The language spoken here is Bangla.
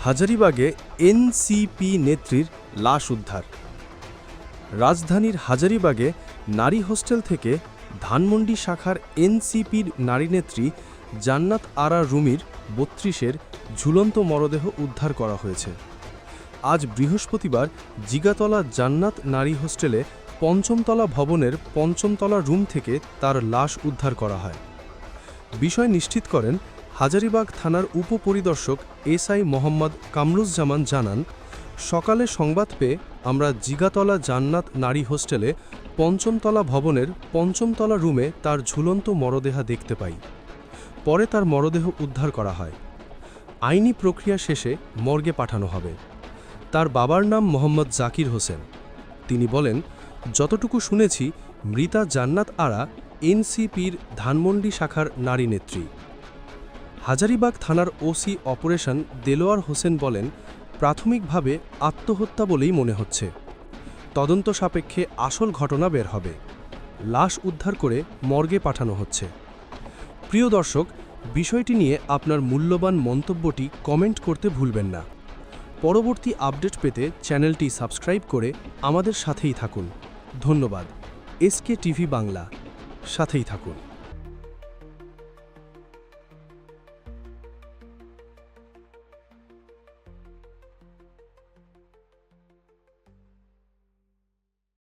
হাজারীবাগে এনসিপি নেত্রীর লাশ উদ্ধার। রাজধানীর হাজারীবাগে নারী হোস্টেল থেকে ধানমন্ডি শাখার এনসিপির নারী নেত্রী জান্নাত আরা রুমির ৩২-এর ঝুলন্ত মরদেহ উদ্ধার করা হয়েছে। আজ বৃহস্পতিবার জিগাতলা জান্নাত নারী হোস্টেলে পঞ্চমতলা ভবনের পঞ্চমতলা রুম থেকে তার লাশ উদ্ধার করা হয়। বিষয় নিশ্চিত করেন হাজারীবাগ থানার উপপরিদর্শক এসআই মোহাম্মদ কামরুজ্জামান জানান, সকালে সংবাদ পেয়ে আমরা জিগাতলা জান্নাত নারী হোস্টেলে পঞ্চমতলা ভবনের পঞ্চমতলা রুমে তার ঝুলন্ত মরদেহ দেখতে পাই। পরে তার মরদেহ উদ্ধার করা হয়। আইনি প্রক্রিয়া শেষে মর্গে পাঠানো হবে। তার বাবার নাম মোহাম্মদ জাকির হোসেন। তিনি বলেন, যতটুকু শুনেছি মৃতা জান্নাত আরা এনসিপির ধানমন্ডি শাখার নারী নেত্রী। হাজারীবাগ থানার ওসি অপারেশন দেলোয়ার হোসেন বলেন, প্রাথমিকভাবে আত্মহত্যা বলেই মনে হচ্ছে। তদন্ত সাপেক্ষে আসল ঘটনা বের হবে। লাশ উদ্ধার করে মর্গে পাঠানো হচ্ছে। প্রিয় দর্শক, বিষয়টি নিয়ে আপনার মূল্যবান মন্তব্যটি কমেন্ট করতে ভুলবেন না। পরবর্তী আপডেট পেতে চ্যানেলটি সাবস্ক্রাইব করে আমাদের সাথেই থাকুন। ধন্যবাদ। এসকে টিভি বাংলা, সাথেই থাকুন।